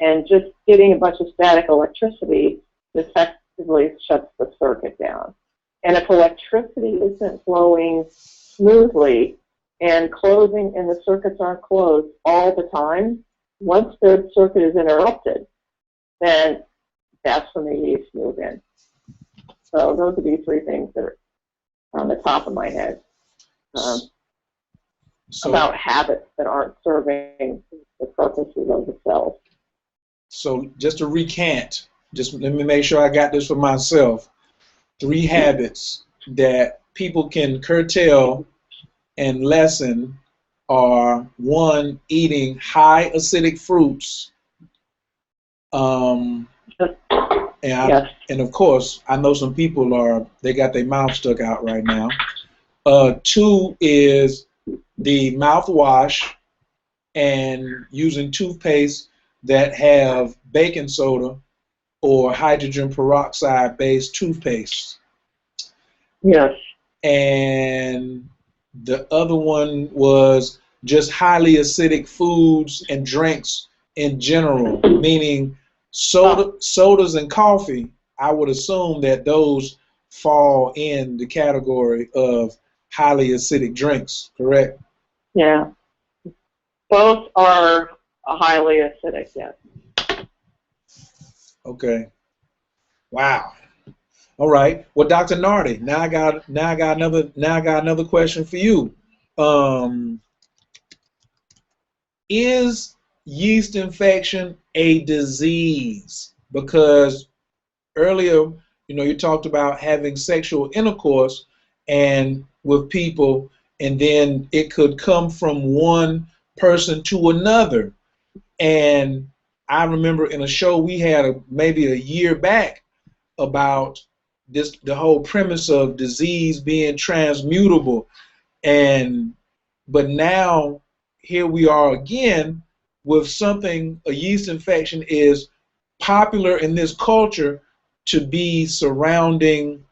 And just getting a bunch of static electricity effectively shuts the circuit down. And if electricity isn't flowing smoothly and closing and the circuits aren't closed all the time, once the circuit is interrupted, then that's when the yeast move in. So those would be three things that are on the top of my head about habits that aren't serving the purposes of the cells. So just to recant, just let me make sure I got this for myself. 3 habits that people can curtail and lessen are: 1, eating high acidic fruits. And of course, I know some people they got their mouth stuck out right now. 2 is the mouthwash and using toothpaste that have baking soda or hydrogen peroxide based toothpaste. Yes. And the other one was just highly acidic foods and drinks in general, meaning sodas and coffee. I would assume that those fall in the category of highly acidic drinks, correct? Yeah. Both are highly acidic, yes. Okay. Wow. All right. Well, Dr. Nartey, now I got another question for you. Is yeast infection a disease? Because earlier, you talked about having sexual intercourse and with people, and then it could come from one person to another. And I remember in a show we had maybe a year back about the whole premise of disease being transmutable, but now here we are again with something. A yeast infection is popular in this culture to be surrounding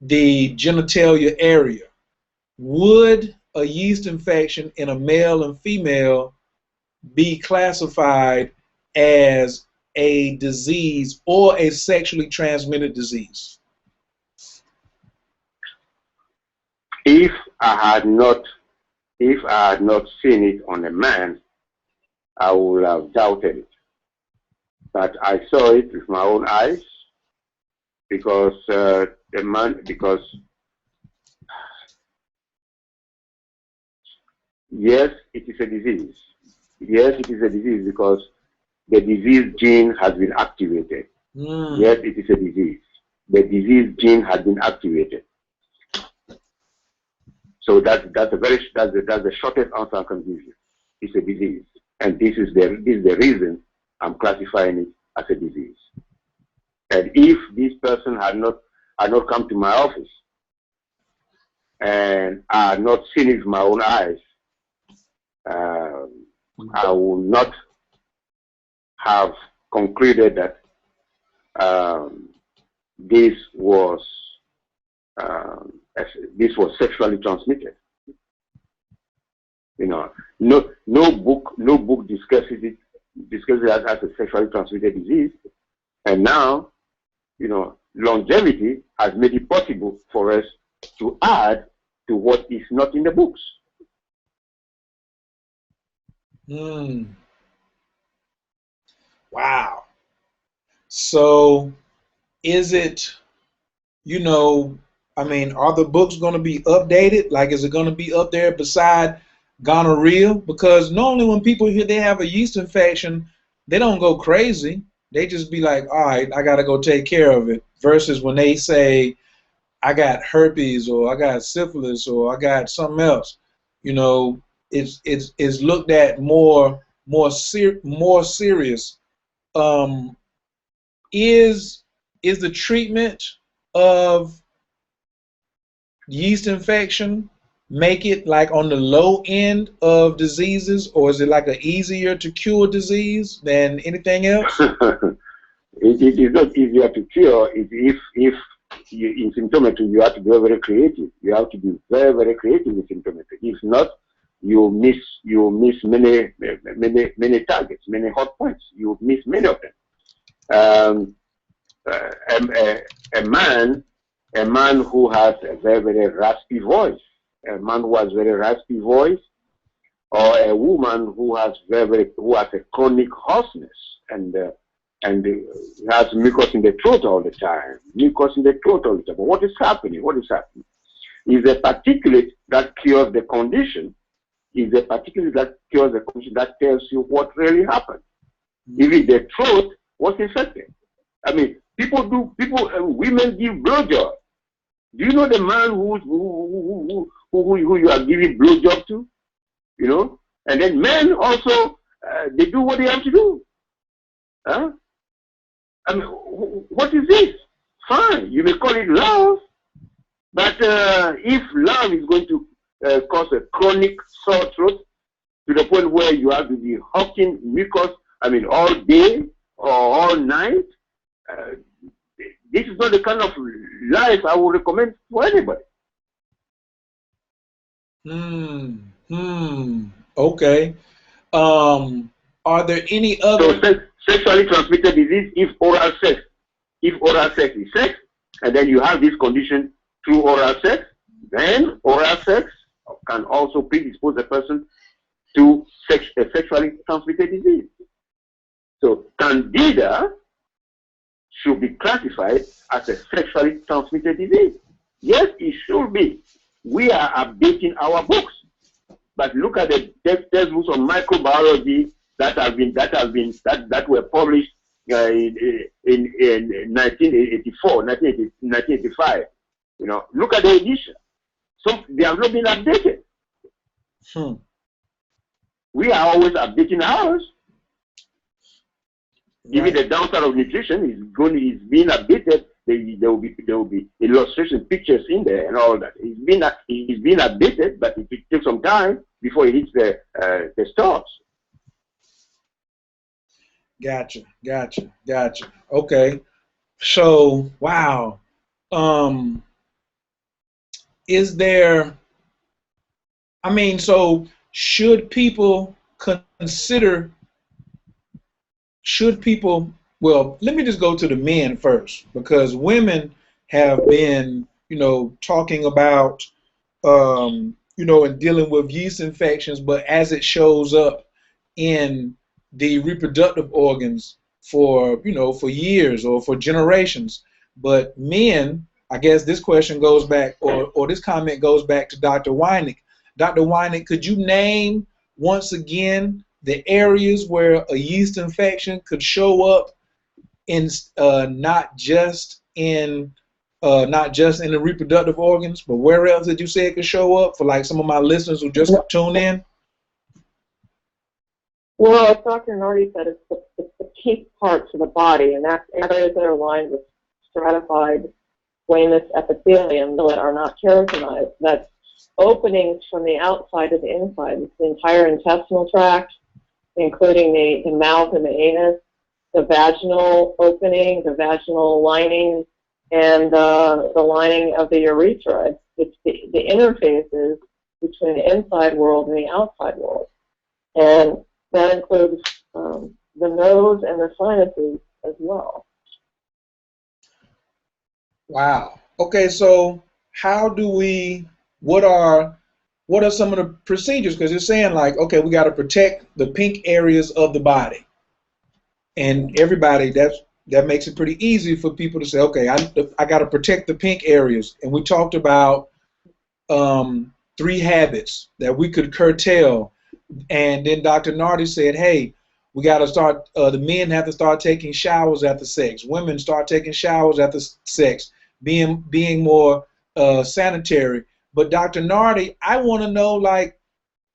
the genitalia area. Would a yeast infection in a male and female be classified as a disease or a sexually transmitted disease? If I had not seen it on a man, I would have doubted it. But I saw it with my own eyes because yes, it is a disease. Yes, it is a disease because the disease gene has been activated. Yes, it is a disease. The disease gene has been activated. So that's the shortest answer I can give you. It's a disease, and this is the reason I'm classifying it as a disease. And if this person had not come to my office and I had not seen it with my own eyes, I would not have concluded that this was sexually transmitted. No book discusses it as a sexually transmitted disease. And now, longevity has made it possible for us to add to what is not in the books. Wow. So is it, are the books going to be updated? Like, is it going to be up there beside gonorrhea? Because normally when people hear they have a yeast infection, they don't go crazy. They just be like, all right, I got to go take care of it. Versus when they say, I got herpes, or I got syphilis, or I got something else, it's looked at more serious. Is the treatment of yeast infection make it like on the low end of diseases, or is it like an easier to cure disease than anything else? It is not easier to cure. If in symptometry you have to be very creative. You have to be very, very creative in symptometry. If not, you miss many targets, many hot points. You miss many of them. A man who has a very raspy voice, a man who has very raspy voice, or a woman who has a chronic hoarseness and has mucus in the throat all the time. Mucus in the throat all the time. But what is happening? What is happening? Is a particulate that cures the condition. Is a particulate that cures the condition that tells you what really happened. Even the throat was infected. I mean, women give blowjob. Do you know the man who you are giving blowjob to? You know, and then men also they do what they have to do. Huh? I mean, what is this? Fine, you may call it love, but if love is going to cause a chronic sore throat to the point where you have to be hawking mucus, I mean, all day or all night, this is not the kind of life I would recommend for anybody. Okay. Are there any other? So sexually transmitted disease, if oral sex is sex, and then you have this condition through oral sex, then oral sex can also predispose a person to a sexually transmitted disease. So candida should be classified as a sexually transmitted disease. Yes, it should be. We are updating our books, but look at the textbooks on microbiology that were published in 1984, 1985. You know, look at the edition. So they have not been updated. We are always updating ours. Right. Even the downside of nutrition is being updated. There will be illustration pictures in there and all that. It's been updated, but it takes some time before it hits the stores. Gotcha. Okay. So, wow. Is there, I mean, so should people, well, let me just go to the men first, because women have been, talking about, and dealing with yeast infections, but as it shows up in the reproductive organs for years or for generations. But men, I guess this question goes back, or this comment goes back to Dr. Weinig. Dr. Weinig, could you name once again the areas where a yeast infection could show up in not just in the reproductive organs, but where else did you say it could show up for like some of my listeners who just tune in? Well, as Dr. Nartey said, it's the pink parts of the body, and that's areas that are lined with stratified squamous epithelium that are not keratinized. That's openings from the outside to the inside. It's the entire intestinal tract, including the mouth and the anus, the vaginal opening, the vaginal lining, and the lining of the urethra. It's the interfaces between the inside world and the outside world. And that includes the nose and the sinuses as well. Wow. Okay, so what are some of the procedures? Because you're saying like, okay, we got to protect the pink areas of the body. And everybody, that makes it pretty easy for people to say, okay, I got to protect the pink areas. And we talked about 3 habits that we could curtail. And then Dr. Nartey said, hey, we got to start, the men have to start taking showers after sex. Women start taking showers after sex, being more sanitary. But Dr. Nartey, I want to know, like,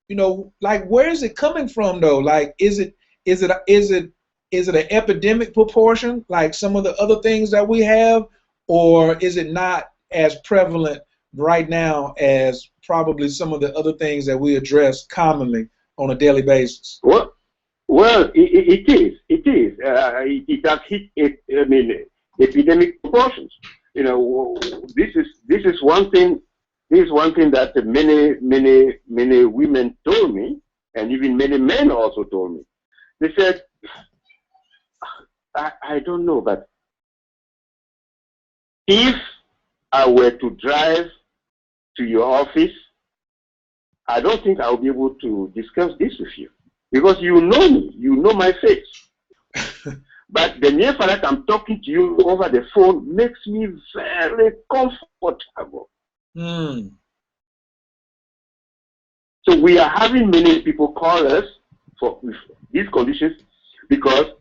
where is it coming from though? Like, is it an epidemic proportion like some of the other things that we have, or is it not as prevalent right now as probably some of the other things that we address commonly on a daily basis? Well, it is. It has hit epidemic proportions. This is one thing this is one thing that many women told me, and even many men also told me. They said, I don't know, but if I were to drive to your office, I don't think I'll be able to discuss this with you, because you know me, you know my face. But the mere fact that I'm talking to you over the phone makes me very comfortable. Mm. So we are having many people call us for these conditions because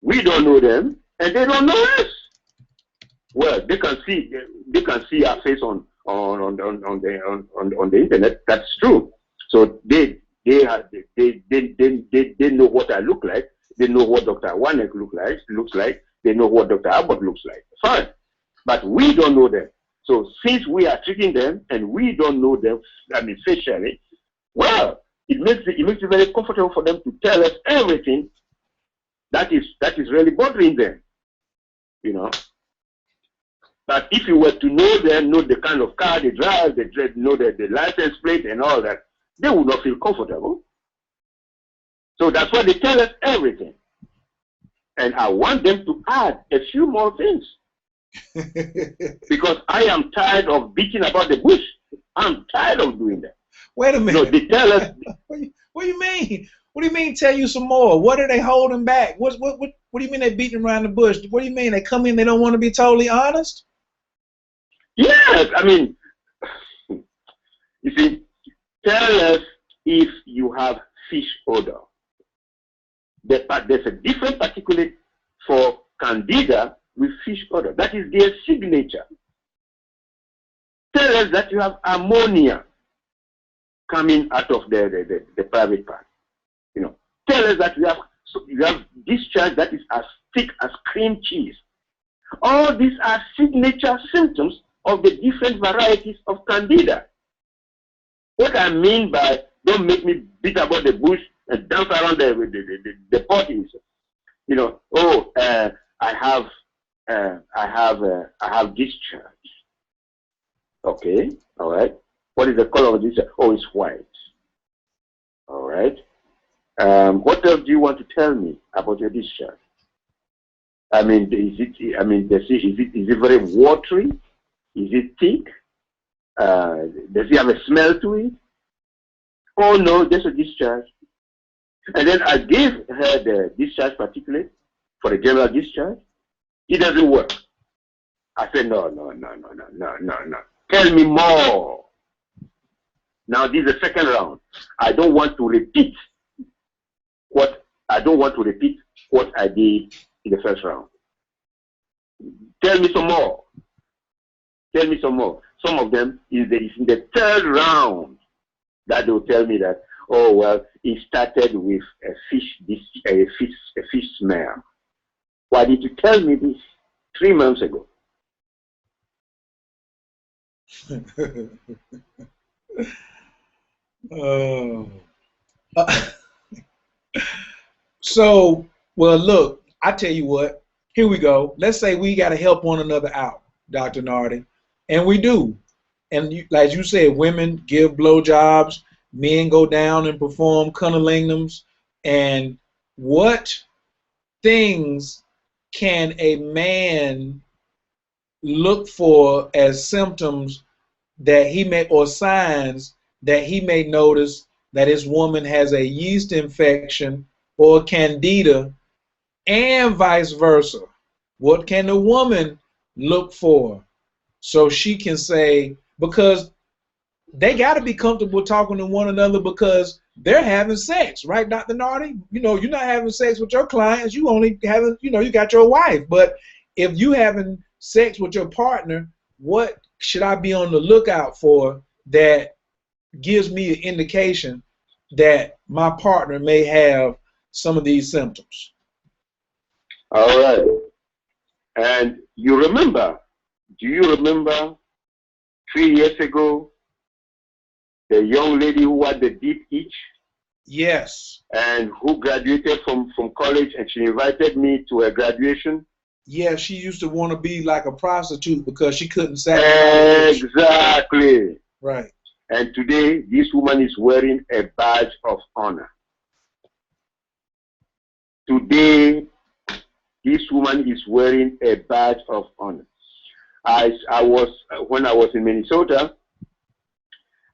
we don't know them and they don't know us. Well, they can see our face on the internet. That's true. So they know what I look like. They know what Dr. Wanek looks like. They know what Dr. Abbott looks like. Fine. But we don't know them. So since we are treating them and we don't know them, I mean facially, well, it makes it very comfortable for them to tell us everything that is really bothering them. You know. But if you were to know them, know the kind of car they drive, know the license plate and all that, they would not feel comfortable. So that's why they tell us everything. And I want them to add a few more things. Because I am tired of beating about the bush. I'm tired of doing that. Wait a minute. No, they tell us. What do you mean? What do you mean tell you some more? What are they holding back? What do you mean they're beating around the bush? What do you mean they come in, they don't want to be totally honest? Yes, I mean, you see, tell us if you have fish odor. There's a different particulate for candida with fish odor. That is their signature. Tell us that you have ammonia coming out of the private part. You know, tell us that you have discharge that is as thick as cream cheese. All these are signature symptoms of the different varieties of candida. What I mean by don't make me beat about the bush and dance around the pot is, you know, oh, I have discharge. Okay, all right. What is the color of discharge? Oh, it's white. All right. What else do you want to tell me about your discharge? I mean, is it very watery? Is it thick? Does it have a smell to it? Oh no, just a discharge. And then I gave her the discharge particulate for the general discharge. It doesn't work. I said, no. Tell me more. Now this is the second round. I don't want to repeat what I did in the first round. Tell me some more. Tell me some more. Some of them is in the third round that they'll tell me that, oh well, it started with a fish smell. Why did you tell me this 3 months ago? So, well, look, I tell you what. Here we go. Let's say we got to help one another out, Dr. Nartey, and we do. And like you said, women give blowjobs, men go down and perform cunnilingus. And what things can a man look for as symptoms that he may, or signs that he may notice that his woman has a yeast infection or candida, and vice versa? What can the woman look for so she can say, because they got to be comfortable talking to one another because they're having sex, right, Dr. Nartey? You know, you're not having sex with your clients. You only having, you know, you got your wife. But if you having sex with your partner, what should I be on the lookout for that gives me an indication that my partner may have some of these symptoms? All right. And you remember, do you remember 3 years ago, the young lady who had the deep itch? Yes. And who graduated from college, and she invited me to a graduation? Yeah, she used to want to be like a prostitute because she couldn't satisfy. Exactly. Right. And today, this woman is wearing a badge of honor. Today, this woman is wearing a badge of honor. When I was in Minnesota,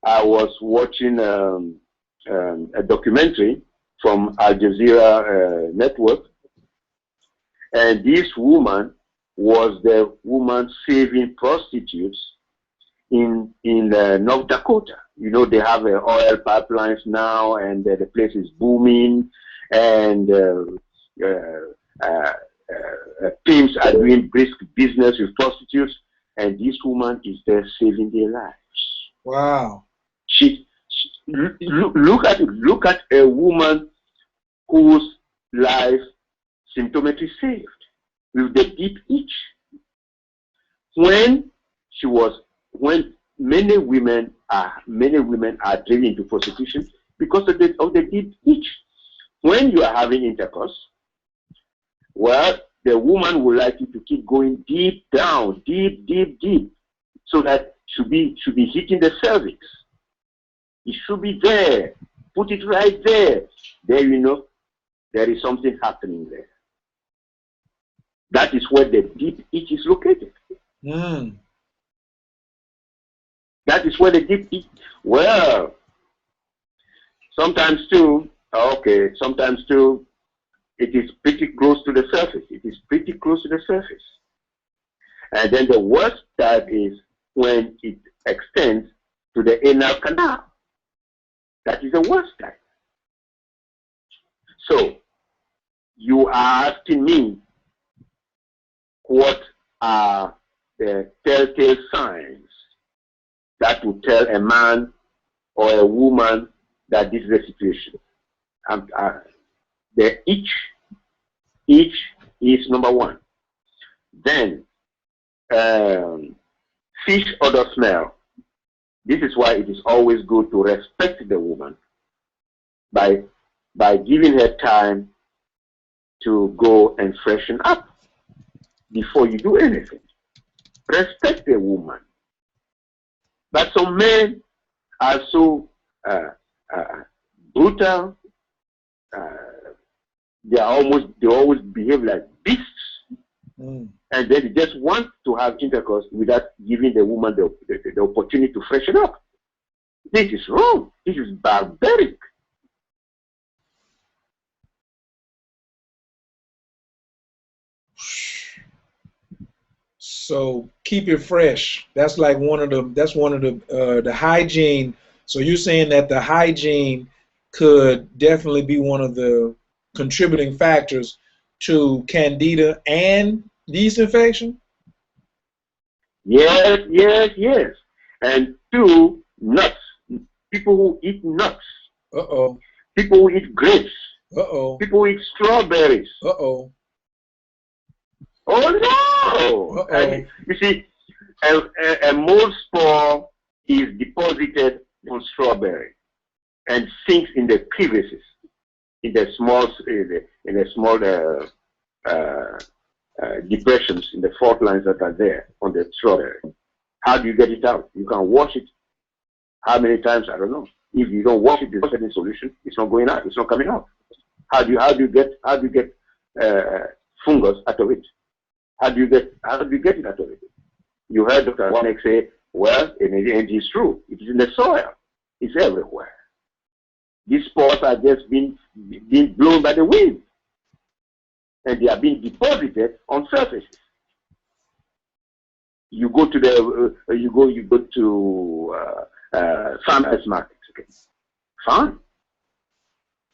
I was watching a documentary from Al Jazeera network, and this woman was the woman saving prostitutes in North Dakota. You know, they have oil pipelines now, and the place is booming, and pimps are doing brisk business with prostitutes, and this woman is there saving their lives. Wow. Look at a woman whose life Symptometry saved with the deep itch. When many women are driven into prostitution because of the deep itch. When you are having intercourse, well, the woman would like you to keep going deep down, deep, so that should be hitting the cervix. It should be there. Put it right there. There, you know, there is something happening there. That is where the deep itch is located. Mm. That is where the deep itch. Well, sometimes too, it is pretty close to the surface. It is pretty close to the surface. And then the worst type is when it extends to the anal canal. That is the worst type. So, you are asking me what are the telltale signs that will tell a man or a woman that this is the situation. The itch is number one. Then, fish odor smell. This is why it is always good to respect the woman by giving her time to go and freshen up before you do anything. Respect the woman. But some men are so brutal. They always behave like beasts. Mm. And then they just want to have intercourse without giving the woman the opportunity to freshen up. This is wrong. This is barbaric. So keep it fresh. That's like one of the hygiene. So you're saying that the hygiene could definitely be one of the contributing factors to candida and yeast infection? Yes. And two, nuts. People who eat nuts. Uh-oh. People who eat grapes. Uh-oh. People who eat strawberries. Uh-oh. Oh, no! Uh-oh. And you see, a mold spore is deposited on strawberry and sinks in the crevices, in the small depressions in the fault lines that are there on the strawberry. How do you get it out? You can wash it. How many times? I don't know. If you don't wash it, there's a solution. It's not going out. It's not coming out. How do you get fungus out of it? How do you get it out of it? You heard Dr. Wanek say, well, and it is true. It is in the soil. It's everywhere. These spores are just being blown by the wind, and they are being deposited on surfaces. You go to farmers market, okay? Fine,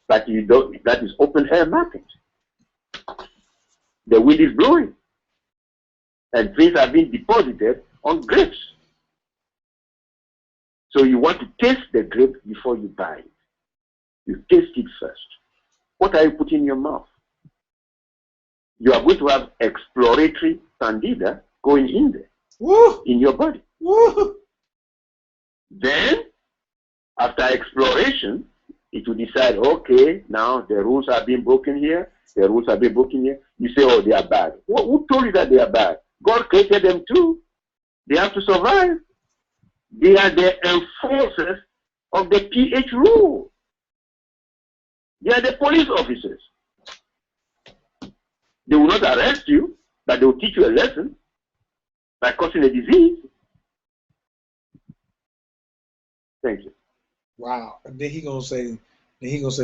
but you don't. That is open air market. The wind is blowing, and things are being deposited on grapes. So you want to taste the grape before you buy it. You taste it first. What are you putting in your mouth? You are going to have exploratory candida going in there. Woo! In your body. Woo! Then, after exploration, it will decide, okay, now the rules are being broken here, the rules are being broken here. You say, oh, they are bad. Who told you that they are bad? God created them too. They have to survive. They are the enforcers of the pH rule. They are the police officers. They will not arrest you, but they will teach you a lesson by causing a disease. Thank you. Wow. And then he gonna say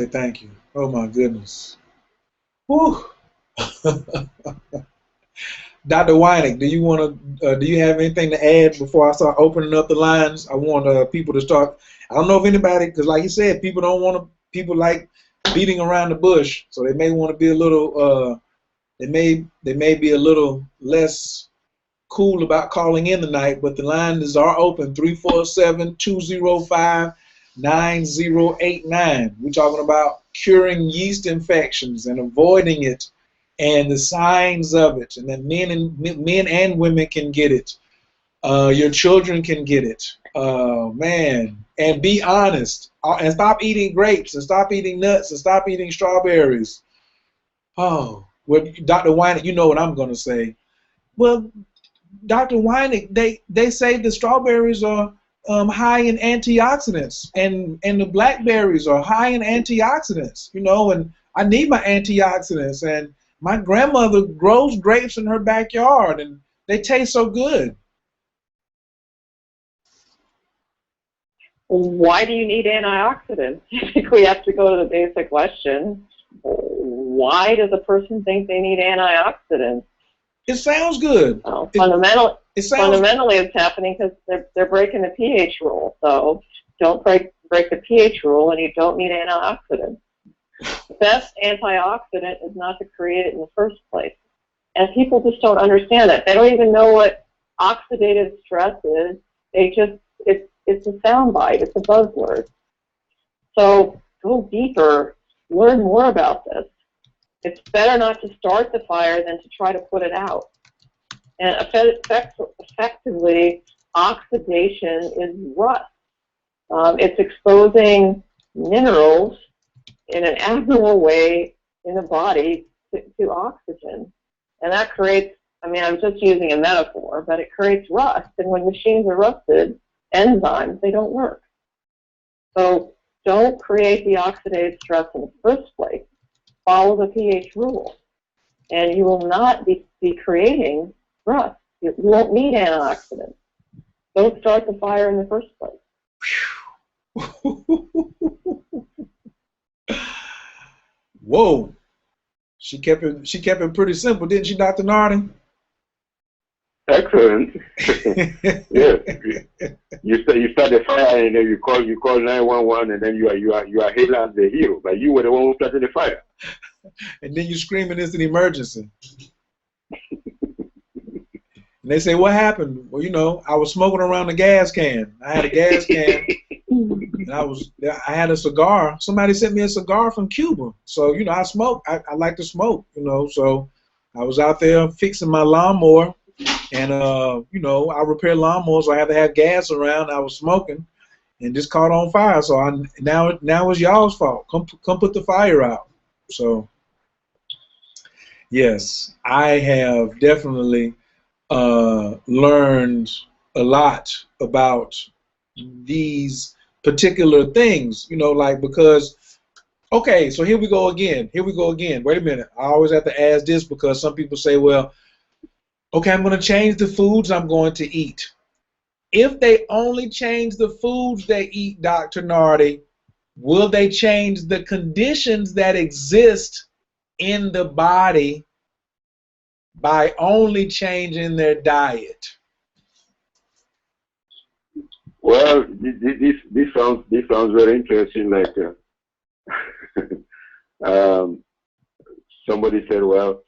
thank you. Oh my goodness. Whew. Dr. Weinig, do you have anything to add before I start opening up the lines? I want people to start. I don't know if anybody, because like you said, people like beating around the bush, so they may want to be a little. They may be a little less cool about calling in tonight, but the lines are open 347-205-9089. We're talking about curing yeast infections and avoiding it, and the signs of it, and that men and women can get it. Your children can get it. Man, and be honest, and stop eating grapes, and stop eating nuts, and stop eating strawberries. Oh, well, Dr. Weinig, you know what I'm going to say. Well, Dr. Weinig, they say the strawberries are high in antioxidants, and the blackberries are high in antioxidants, you know, and I need my antioxidants, and my grandmother grows grapes in her backyard, and they taste so good. Why do you need antioxidants? I think we have to go to the basic question. Why does a person think they need antioxidants? It sounds good. Well, fundamentally, it's happening because they're breaking the pH rule. So don't break the pH rule, and you don't need antioxidants. The best antioxidant is not to create it in the first place. And people just don't understand that. They don't even know what oxidative stress is. It's a soundbite. It's a buzzword. So go deeper. Learn more about this. It's better not to start the fire than to try to put it out. And effectively, oxidation is rust. It's exposing minerals in an abnormal way in the body to oxygen. And that creates, I mean, I'm just using a metaphor, but it creates rust. And when machines are rusted, enzymes, they don't work. So don't create the oxidative stress in the first place. Follow the pH rule, and you will not be creating rust. You won't need antioxidants. Don't start the fire in the first place. Whoa, she kept it pretty simple, didn't she, Dr. Nartey? Excellent. Yes. You start the fire, and then you call 911, and then you are hailed as the hero, but you were the one who started the fire. And then you screaming it's an emergency. And they say, what happened? Well, you know, I was smoking around the gas can. I had a gas can, and I had a cigar. Somebody sent me a cigar from Cuba. So, you know, I smoke. I like to smoke, you know. So I was out there fixing my lawnmower. And, you know, I repair lawnmowers, so I have to have gas around. I was smoking and just caught on fire. So now it's y'all's fault. Come put the fire out. So, yes, I have definitely learned a lot about these particular things, you know, like because, okay, so here we go again. Wait a minute. I always have to ask this because some people say, well, okay, I'm going to change the foods I'm going to eat. If they only change the foods they eat, Dr. Nartey, will they change the conditions that exist in the body by only changing their diet? Well, this sounds very interesting. Like somebody said, well,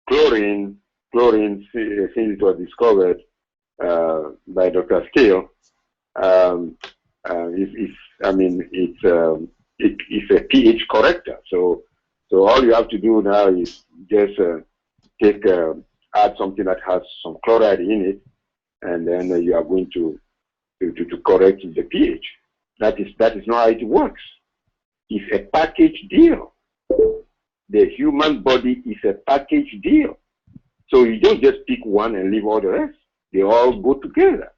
chlorine, since it was discovered by Dr. Steele, it's a pH corrector. So all you have to do now is just add something that has some chloride in it, and then you are going to correct the pH. That is not how it works. It's a package deal. The human body is a package deal. So you don't just pick one and leave all the rest. They all go together.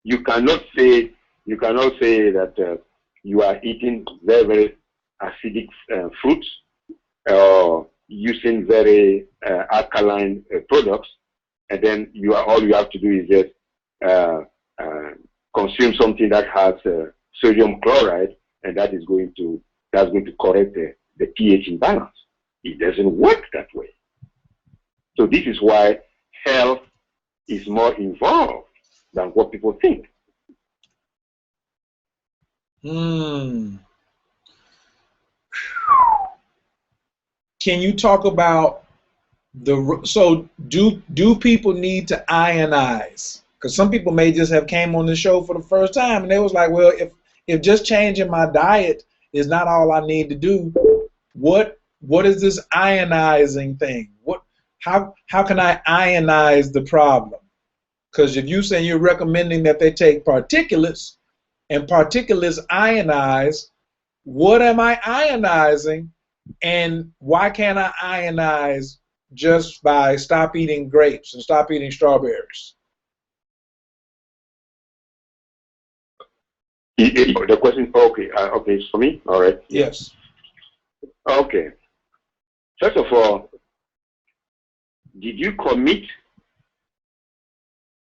you cannot say that you are eating very, very acidic fruits or using very alkaline products, and then all you have to do is just consume something that has sodium chloride, and that's going to correct the pH imbalance. It doesn't work that way. So this is why health is more involved than what people think. Can you talk about do people need to ionize? Because some people may just have came on the show for the first time and they was like, well, if just changing my diet is not all I need to do, what is this ionizing thing? How can I ionize the problem? Because if you say you're recommending that they take particulates and particulates ionize, what am I ionizing, and why can't I ionize just by stop eating grapes and stop eating strawberries? The question, okay, it's for me? All right. Yes. Okay. First of all, did you commit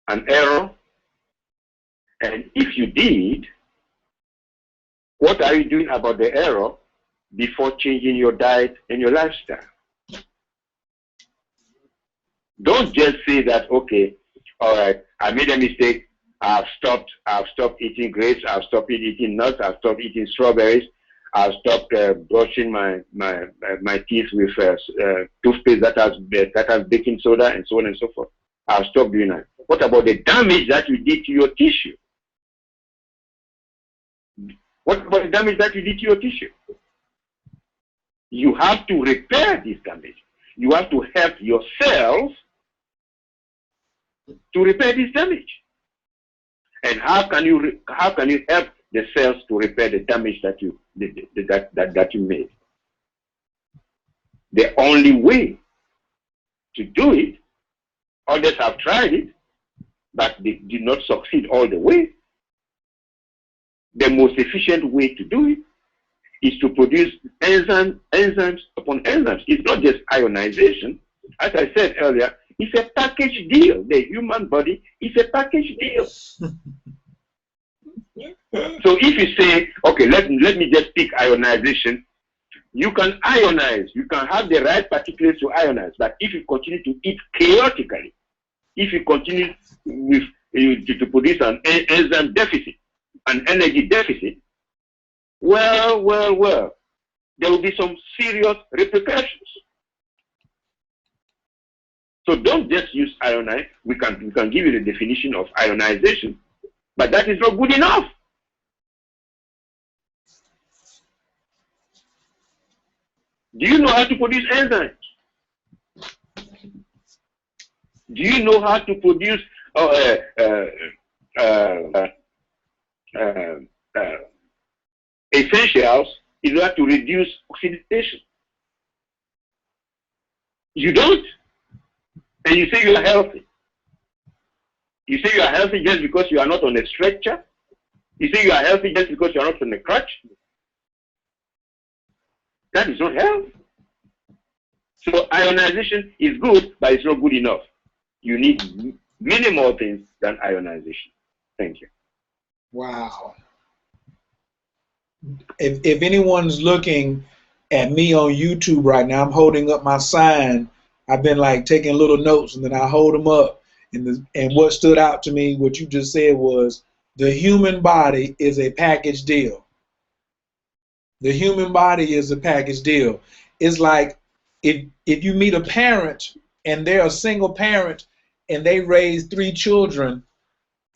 an error? And if you did, what are you doing about the error before changing your diet and your lifestyle? Don't just say that, okay, all right, I made a mistake, I've stopped eating grapes, I've stopped eating nuts, I've stopped eating strawberries, I've stopped brushing my teeth with toothpaste that has baking soda and so on and so forth. I've stopped doing that. What about the damage that you did to your tissue? What about the damage that you did to your tissue? You have to repair this damage. You have to help your cells to repair this damage. And how can you help the cells to repair the damage that you made? The only way to do it, others have tried it, but they did not succeed all the way. The most efficient way to do it is to produce enzymes upon enzymes. It's not just ionization. As I said earlier, it's a package deal. The human body is a package deal. So if you say, okay, let me just pick ionization, you can ionize. You can have the right particulates to ionize. But if you continue to eat chaotically, if you continue to produce an enzyme deficit, an energy deficit, well, there will be some serious repercussions. So don't just use ionize. We can give you the definition of ionization, but that is not good enough. Do you know how to produce enzymes? Do you know how to produce essentials in order to reduce oxidation? You don't. And you say you are healthy. You say you are healthy just because you are not on a stretcher. You say you are healthy just because you are not on a crutch. That is not health. So ionization is good, but it's not good enough. You need many more things than ionization. Thank you. Wow. If anyone's looking at me on YouTube right now, I'm holding up my sign. I've been like taking little notes, and then I hold them up. And what stood out to me, what you just said, was the human body is a package deal. The human body is a package deal. It's like if you meet a parent and they're a single parent and they raise 3 children,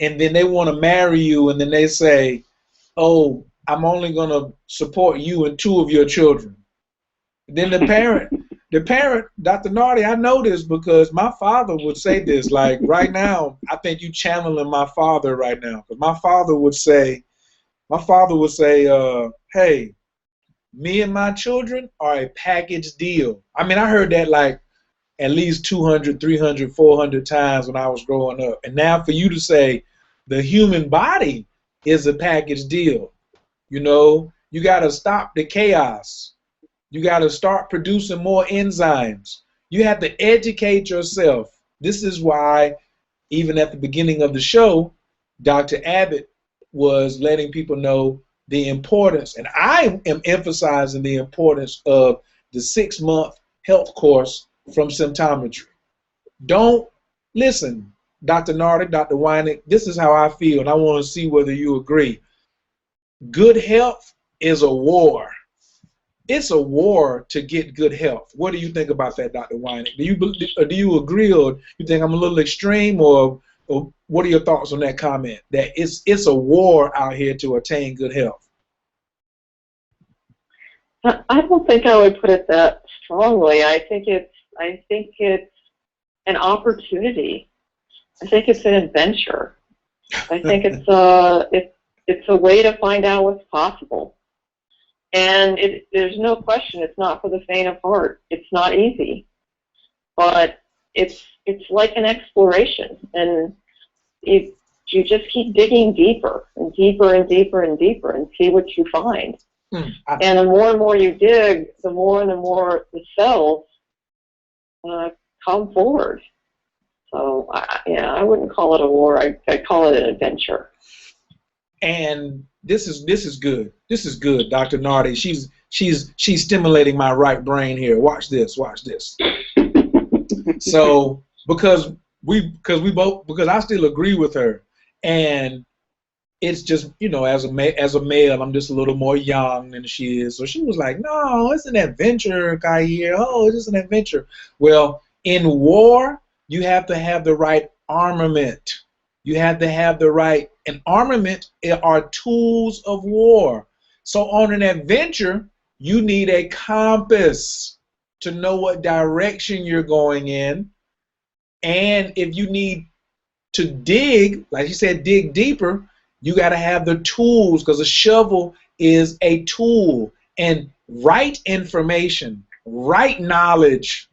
and then they want to marry you, and then they say, oh, I'm only going to support you and 2 of your children. Then the parent, Dr. Nartey, I know this because my father would say this. Like right now, I think you channeling my father right now. Because my father would say, hey, me and my children are a package deal. I mean, I heard that like at least 200, 300, 400 times when I was growing up. And now for you to say the human body is a package deal. You know, you got to stop the chaos. You got to start producing more enzymes. You have to educate yourself. This is why, even at the beginning of the show, Dr. Abbott was letting people know the importance, and I am emphasizing the importance of the 6-month health course from Symptometry. Don't listen, Dr. Nartey, Dr. Weinig, this is how I feel, and I want to see whether you agree. Good health is a war. It's a war to get good health. What do you think about that, Dr. Weinig? Do you agree, or you think I'm a little extreme, or what are your thoughts on that comment? That it's a war out here to attain good health. I don't think I would put it that strongly. I think it's an opportunity. I think it's an adventure. I think it's a way to find out what's possible. And there's no question it's not for the faint of heart. It's not easy, but it's like an exploration, and you just keep digging deeper and deeper and deeper and deeper and see what you find. And the more and more you dig, the more and more the cells come forward. So I wouldn't call it a war. I'd call it an adventure. And this is good. This is good, Dr. Nartey. She's stimulating my right brain here. Watch this. Watch this. So because I still agree with her, and it's just, you know, as a male, I'm just a little more young than she is. So she was like, no, it's an adventure, Kair. Oh, it's just an adventure. Well, in war, you have to have the right armament. You have to have the right, and armament are tools of war. So on an adventure, you need a compass to know what direction you're going in. And if you need to dig, like you said, dig deeper, you got to have the tools, because a shovel is a tool. And right information, right knowledge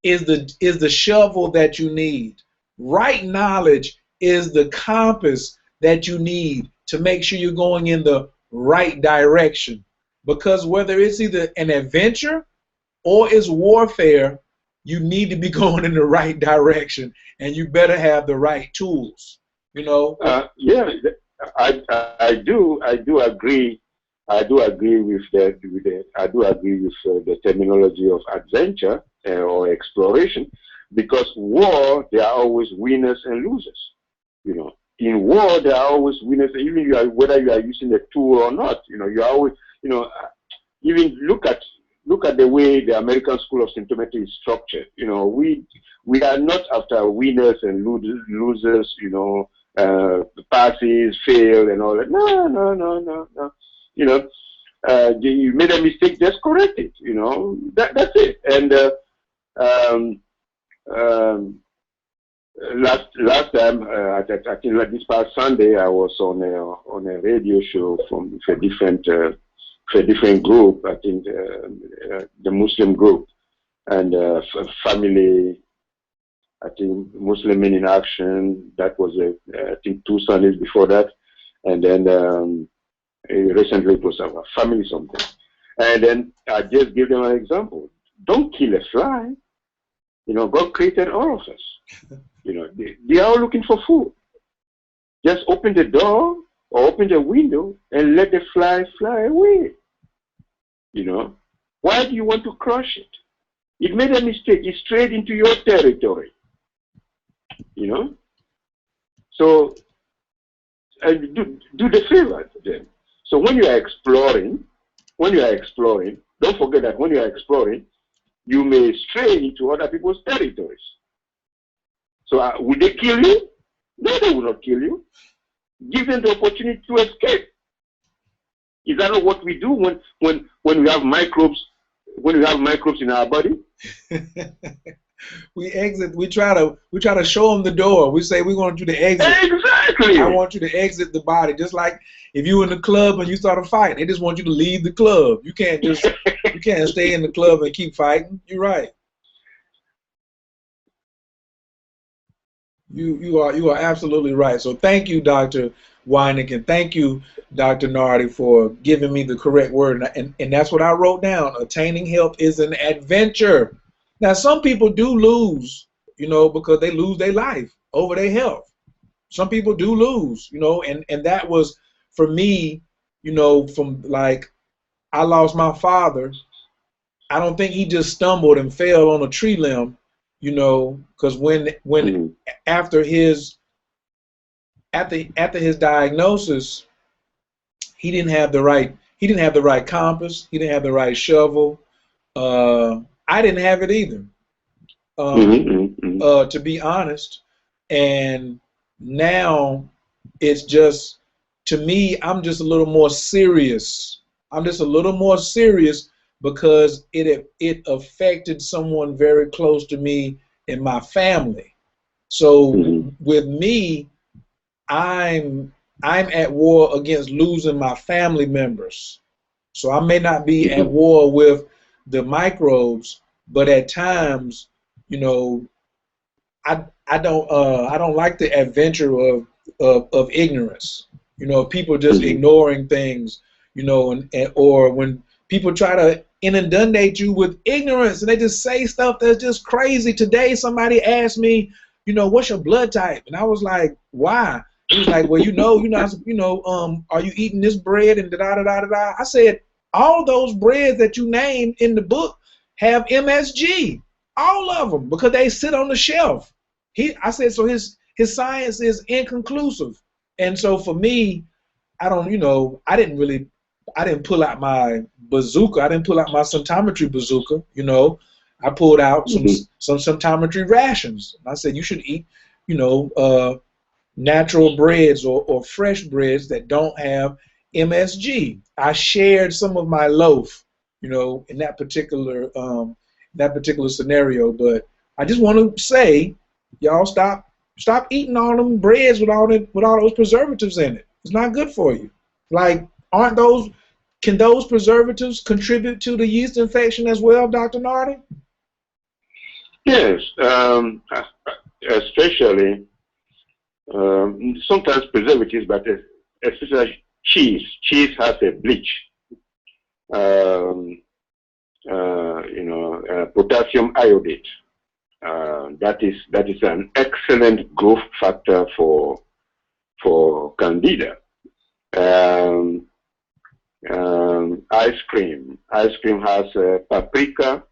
is the shovel that you need. Right knowledge is the compass that you need to make sure you're going in the right direction. Because whether it's either an adventure or it's warfare, you need to be going in the right direction, and you better have the right tools. You know. Yeah, I do agree. I do agree with that. I do agree with the terminology of adventure or exploration, because war, there are always winners and losers. You know, in war there are always winners, even whether you are using a tool or not. You know, you are always, you know, even look at the way the American School of Symptometry is structured. You know, we are not after winners and losers. You know, passes, fail, and all that. No. You know, you made a mistake, just correct it. You know, that's it. And last time, I think like this past Sunday, I was on a radio show from a different group. I think the Muslim group, and family. I think Muslim Men in Action. That was I think 2 Sundays before that, and then recently it was a family something. And then I just give them an example. Don't kill a fly. You know, God created all of us. You know, they are all looking for food. Just open the door or open the window and let the fly fly away. You know, why do you want to crush it? It made a mistake. It strayed into your territory. You know, so do the favor then. So when you are exploring, don't forget that when you are exploring, you may stray into other people's territories. So will they kill you? No, they will not kill you. Give them the opportunity to escape. Is that not what we do when we have microbes? When we have microbes in our body? We exit. We try to show them the door. We say we want you to exit. Exactly. I want you to exit the body. Just like if you in the club and you start a fight, they just want you to leave the club. You can't stay in the club and keep fighting. You're right. You are absolutely right. So thank you, Dr. Weinig, and thank you, Dr. Nartey, for giving me the correct word. And that's what I wrote down. Attaining health is an adventure. Now, some people do lose, because they lose their life over their health. Some people do lose, and that was for me, from like I lost my father. I don't think he just stumbled and fell on a tree limb, because when after his diagnosis, he didn't have the right compass, he didn't have the right shovel. I didn't have it either, to be honest. And now it's just, to me, I'm just a little more serious. Because it affected someone very close to me in my family. So with me, I'm at war against losing my family members. So I may not be at war with the microbes, but at times, I don't like the adventure of ignorance. People just ignoring things, or when people try to inundate you with ignorance and they just say stuff that's just crazy. Today somebody asked me, what's your blood type? And I was like, why? He was like, well, are you eating this bread and da-da-da-da-da? I said, all those breads that you named in the book have MSG, all of them, because they sit on the shelf. I said, so his science is inconclusive. And so for me, I didn't pull out my bazooka. I didn't pull out my symptometry bazooka. I pulled out some symptometry rations. And I said, you should eat, natural breads or fresh breads that don't have MSG. I shared some of my loaf, in that particular scenario. But I just want to say, y'all stop eating all them breads with all those preservatives in it. It's not good for you. Like, can those preservatives contribute to the yeast infection as well, Dr. Nartey? Yes, especially sometimes preservatives, but especially cheese. Cheese has a bleach. Potassium iodate. That is an excellent growth factor for candida. Ice cream has paprika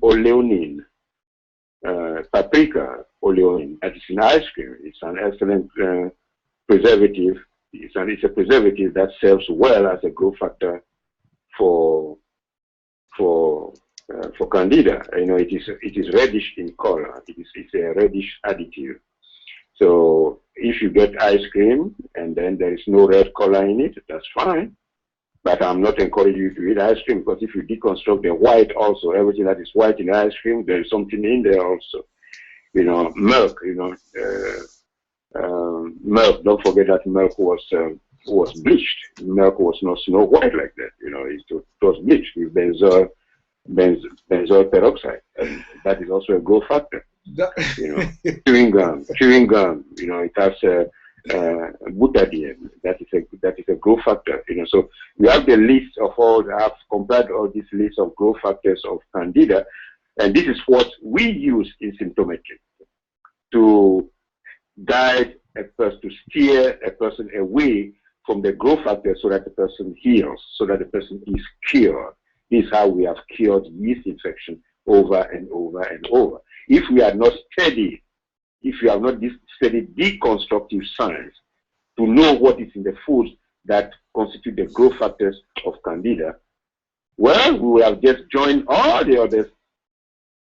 oleonin. That is in ice cream. It's an excellent preservative. It's a preservative that serves well as a growth factor for candida. It is reddish in color. It's a reddish additive. So if you get ice cream and then there is no red color in it, that's fine. But I'm not encouraging you to eat ice cream, because if you deconstruct the white also, everything that is white in ice cream, there is something in there also. Milk, milk, don't forget that milk was bleached. Milk was not snow white like that. It was bleached with benzoyl peroxide. And that is also a growth factor. Chewing gum, it has butadiene. That is a growth factor. So we have the list of I've compared all these lists of growth factors of candida, and this is what we use in symptometry to guide a person, to steer a person away from the growth factor so that the person heals, so that the person is cured. This is how we have cured yeast infection over and over and over. If we are not studied, if you have not studied deconstructive science to know what is in the foods that constitute the growth factors of candida, well, we will have just joined all the others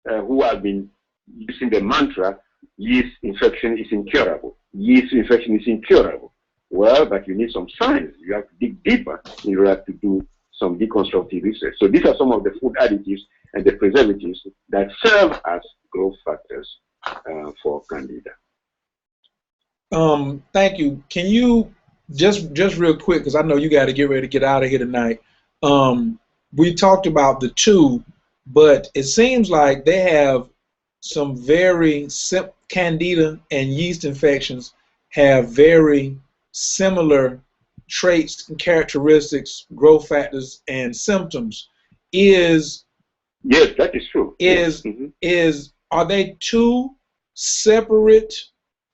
who have been using the mantra, yeast infection is incurable. Yeast infection is incurable. Well, but you need some science. You have to dig deeper in order to do some deconstructive research. So these are some of the food additives and the preservatives that serve as growth factors for candida. Thank you. Can you just real quick, because I know you got to get ready to get out of here tonight. We talked about the two, but it seems like they have some very candida and yeast infections have very similar traits and characteristics, growth factors, and symptoms. Yes, that is true. Are they two separate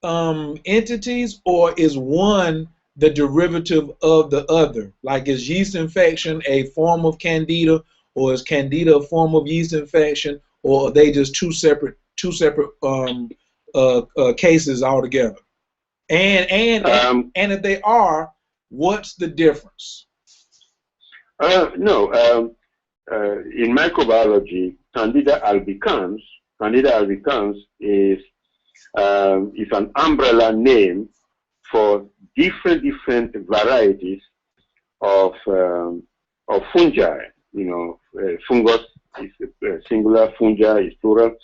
entities, or is one the derivative of the other? Like, is yeast infection a form of candida, or is candida a form of yeast infection, or are they just two separate cases altogether? And if they are, what's the difference? No. In microbiology, Candida albicans is an umbrella name for different varieties of fungi. Fungus is singular, fungi is plural.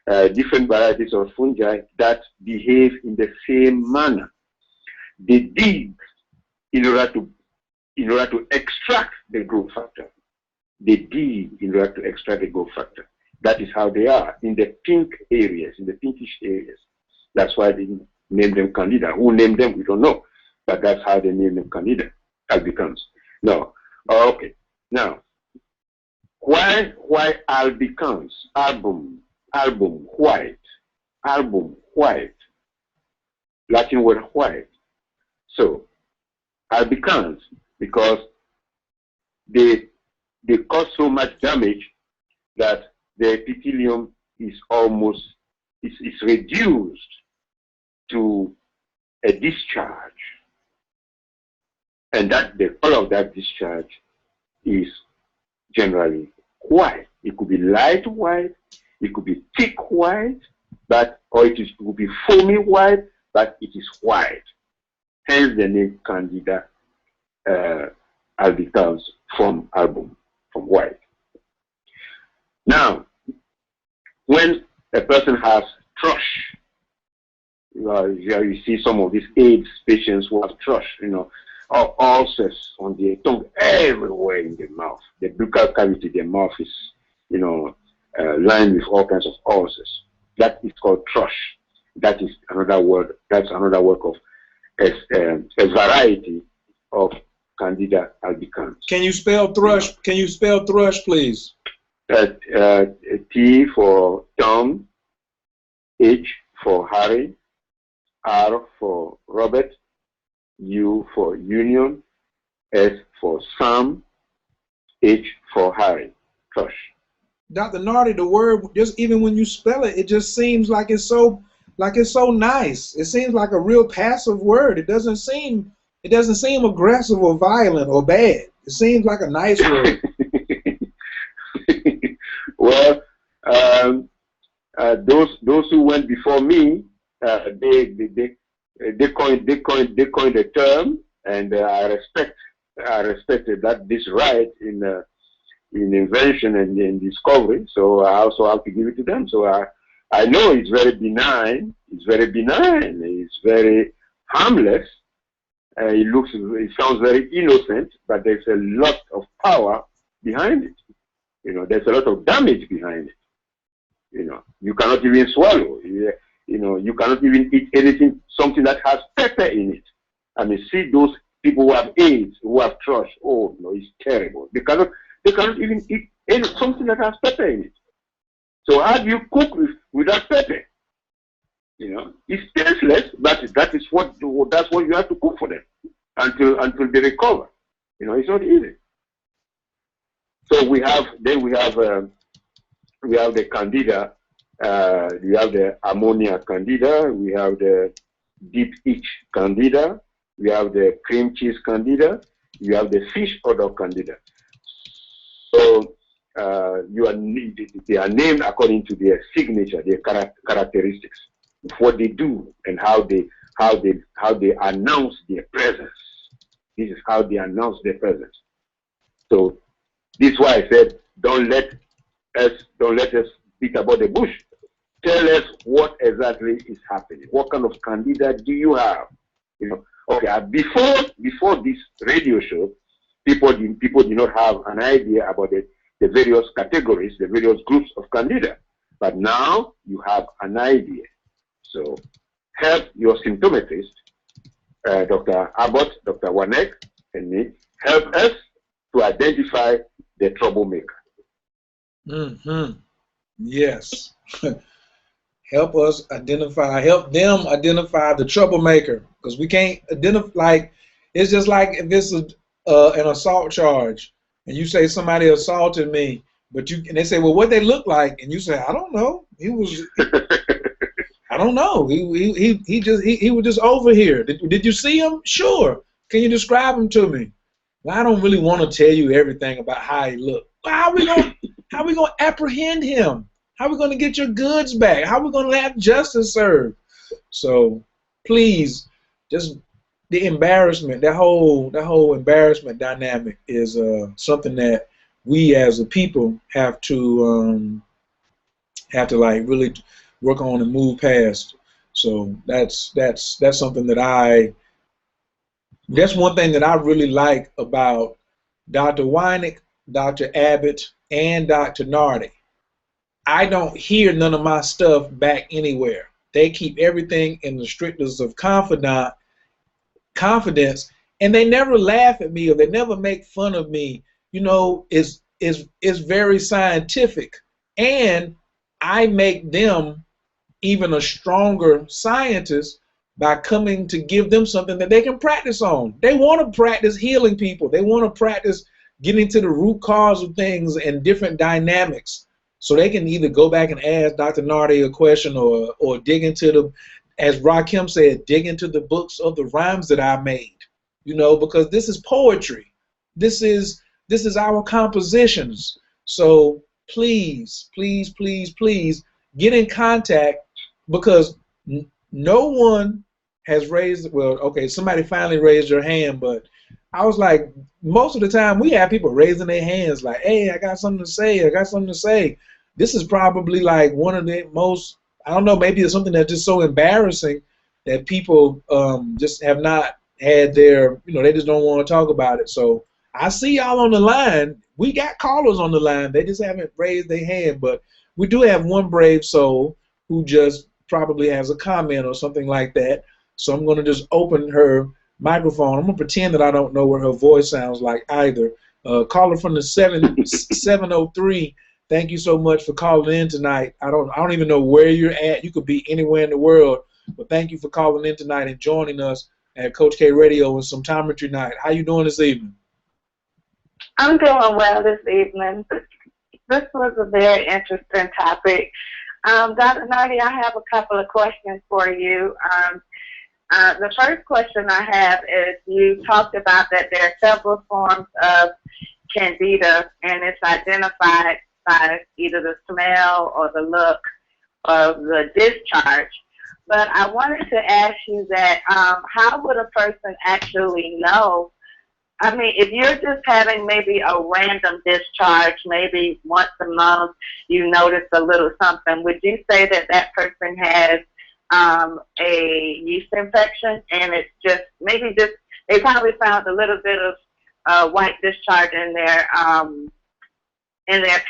Different varieties of fungi that behave in the same manner. They dig in order to extract the growth factor. They dig in order to extract the growth factor. That is how they are in the pink areas, in the pinkish areas. That's why they name them Candida. Who named them, we don't know, but that's how they name them Candida albicans. No, okay. Now, why albicans? Album, white, Latin word white. So, albicans, because they cause so much damage that the epithelium is reduced to a discharge, and that the color of that discharge is generally white. It could be light white, it could be thick white, or it could be foamy white, but it is white. Hence the name Candida albicans from album, from white. Now, when a person has thrush, you see some of these AIDS patients who have thrush, or ulcers on the tongue, everywhere in the mouth. The buccal cavity, the mouth is, lined with all kinds of ulcers. That is called thrush. That is another word. That's another word of a variety of Candida albicans. Can you spell thrush? Can you spell thrush, please? T for Tom, H for Harry, R for Robert, U for Union, S for Sam, H for Harry. Thrush. Dr. Nartey, the word, just even when you spell it, it just seems like it's so nice. It seems like a real passive word. It doesn't seem aggressive or violent or bad. It seems like a nice word. Well, those who went before me, they coined the term, and I respected that this right in invention and in discovery. So I also have to give it to them. So I know it's very benign. It's very harmless. It sounds very innocent, but there's a lot of power behind it. There's a lot of damage behind it. You cannot even swallow. You cannot even eat something that has pepper in it. I mean, see those people who have AIDS, who have thrush. Oh no, it's terrible. They cannot even eat something that has pepper in it. So how do you cook without pepper? It's tasteless, but that's what you have to cook for them until they recover. It's not easy. So we have the Candida, we have the ammonia Candida, we have the deep itch Candida, we have the cream cheese Candida, we have the fish odor Candida. So they are named according to their signature, their characteristics, what they do and how they announce their presence. This is how they announce their presence. So this is why I said, don't let us beat about the bush. Tell us what exactly is happening. What kind of Candida do you have? Okay. Before this radio show, people did not have an idea about the various categories, the various groups of Candida. But now you have an idea. So help your symptometrist, Dr. Abbott, Dr. Wanek, and me, help us to identify the troublemaker. Yes. Help them identify the troublemaker, because we can't identify. Like, it's just like if it's an assault charge, and you say somebody assaulted me, and they say, well, what they look like, and you say, I don't know. I don't know. He was just over here. Did you see him? Sure. Can you describe him to me? Well, I don't really want to tell you everything about how he looked. Well, how are we gonna apprehend him? How are we gonna get your goods back? How are we gonna have justice served? So please, just the embarrassment, that whole embarrassment dynamic is something that we as a people have to like really work on and move past. So that's something that that's one thing that I really like about Dr. Weinig, Dr. Abbott, and Dr. Nartey. I don't hear none of my stuff back anywhere. They keep everything in the strictest of confidence, and they never laugh at me or they never make fun of me. You know, it's very scientific, and I make them even a stronger scientist by coming to give them something that they can practice on. They want to practice healing people. They want to practice getting to the root cause of things and different dynamics. So they can either go back and ask Dr. Nartey a question or dig into the, as Rakim said, dig into the books of the rhymes that I made. You know, because this is poetry. This is our compositions. So please, please, please, please get in contact, because no one has raised, well, okay, somebody finally raised their hand, but I was like, most of the time we have people raising their hands like, hey, I got something to say, I got something to say. This is probably like one of the most, I don't know, maybe it's something that's just so embarrassing that people just have not had their, you know, they just don't want to talk about it. So I see y'all on the line. We got callers on the line. They just haven't raised their hand, but we do have one brave soul who just probably has a comment or something like that. So I'm going to just open her microphone. I'm going to pretend that I don't know what her voice sounds like either. Caller from the 703. Thank you so much for calling in tonight. I don't even know where you're at. You could be anywhere in the world, but thank you for calling in tonight and joining us at Coach K Radio and Symptometry Night. How you doing this evening? I'm doing well this evening. This was a very interesting topic. Dr. Nartey, I have a couple of questions for you. The first question I have is, you talked about that there are several forms of candida, and it's identified by either the smell or the look of the discharge. But I wanted to ask you that how would a person actually know? I mean, if you're just having maybe a random discharge, maybe once a month you notice a little something, would you say that that person has a yeast infection, and it's just maybe just they probably found a little bit of white discharge in their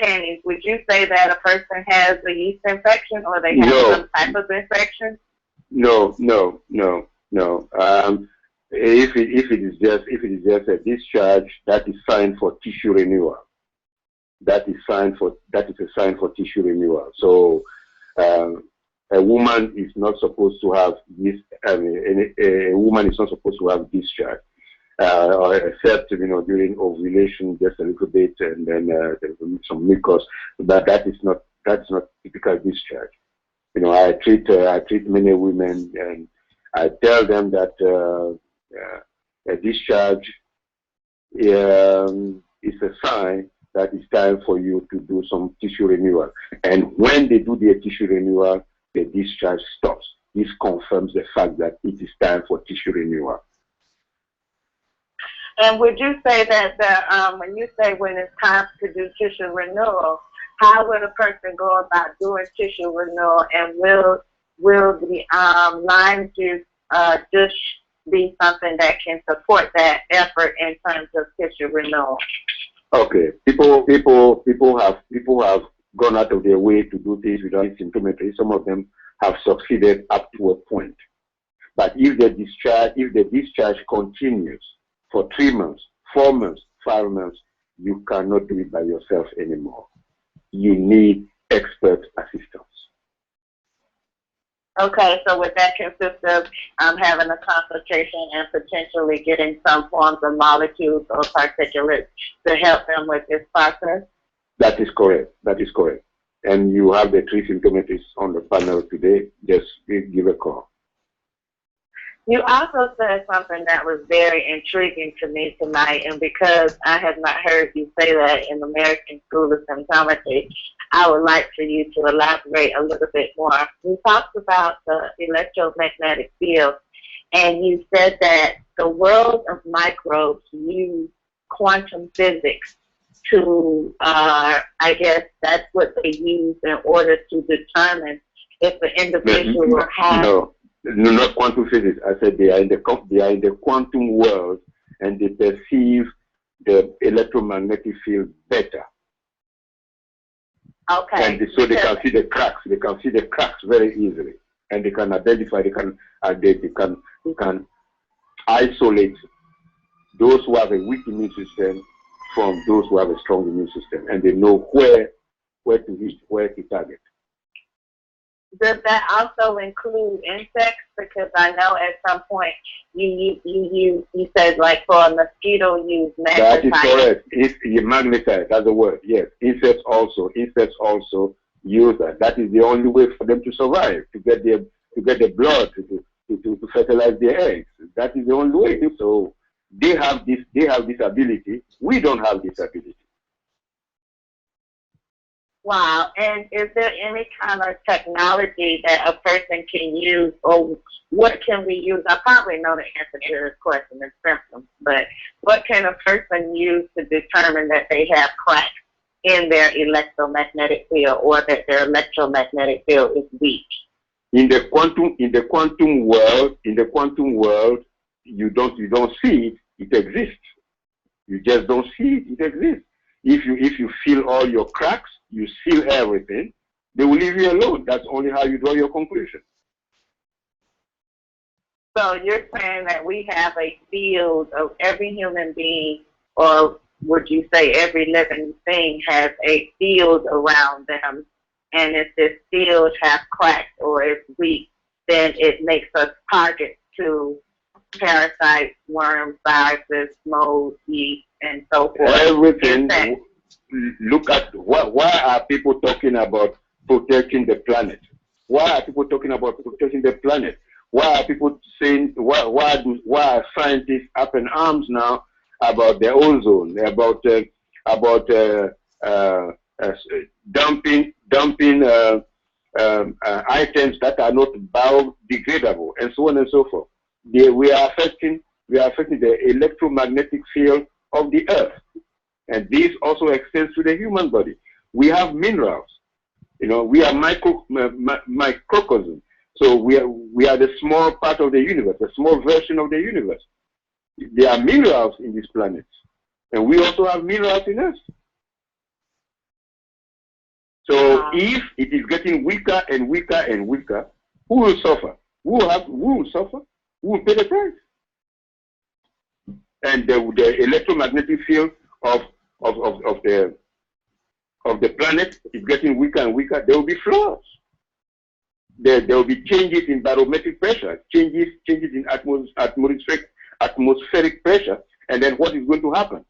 panties? Would you say that a person has a yeast infection, or they have some type of infection? No. If it is just a discharge, that is sign for tissue renewal. That is a sign for tissue renewal. So a woman is not supposed to have this. A woman is not supposed to have discharge, except during ovulation, just a little bit, and then there's some mucus. But that's not typical discharge. I treat many women, and I tell them that a discharge is a sign that it's time for you to do some tissue renewal. And when they do their tissue renewal, the discharge stops. This confirms the fact that it is time for tissue renewal. And would you say that when you say when it's time to do tissue renewal, how would a person go about doing tissue renewal, and will the lime juice just be something that can support that effort in terms of tissue renewal? Okay, people have gone out of their way to do things without symptometry. Some of them have succeeded up to a point. But if the discharge continues for 3 months, 4 months, 5 months, you cannot do it by yourself anymore. You need expert assistance. Okay, so would that consist of having a consultation and potentially getting some forms of molecules or particulates to help them with this process? That is correct. That is correct. And you have the 3 symptometrists on the panel today. Just give a call. You also said something that was very intriguing to me tonight, and because I have not heard you say that in the American School of Symptometry, I would like for you to elaborate a little bit more. We talked about the electromagnetic field, and you said that the world of microbes use quantum physics to, I guess that's what they use in order to determine if an individual has... No, not quantum physics. I said they are in the quantum world, and they perceive the electromagnetic field better. Okay. And so they can see the cracks. They can see the cracks very easily, and they can identify. They can isolate those who have a weak immune system from those who have a strong immune system, and they know where to hit, where to target. Does that also include insects? Because I know at some point you said, like, for a mosquito, use magnetite. That is correct. You magnetite, that's the word. Yes, insects also use that. That is the only way for them to survive, to get the blood to fertilize their eggs. That is the only way. So they have this ability. We don't have this ability. Wow. And is there any kind of technology that a person can use, or what can we use? I probably know the answer to this question in symptoms, but what can a person use to determine that they have cracks in their electromagnetic field, or that their electromagnetic field is weak? In the quantum world, you don't see it. It exists. You just don't see it. It exists. If you feel all your cracks, you seal everything, they will leave you alone. That's only how you draw your conclusion. So you're saying that we have a field of every human being, or would you say every living thing has a field around them, and if this field has cracks or is weak, then it makes us targets to parasites, worms, viruses, molds, yeast, and so forth. Everything. Look at why are people talking about protecting the planet? Why are people talking about protecting the planet? Why are people saying why are scientists up in arms now about the ozone, about dumping items that are not biodegradable, and so on and so forth? We are affecting the electromagnetic field of the earth. And this also extends to the human body. We have minerals. We are microcosm. So we are the small part of the universe, the small version of the universe. There are minerals in this planet. And we also have minerals in us. So if it is getting weaker and weaker and weaker, who will suffer? Who will suffer? Who will pay the price? And the electromagnetic field of the planet is getting weaker and weaker. There will be flaws. There will be changes in barometric pressure, changes in atmospheric pressure, and then what is going to happen?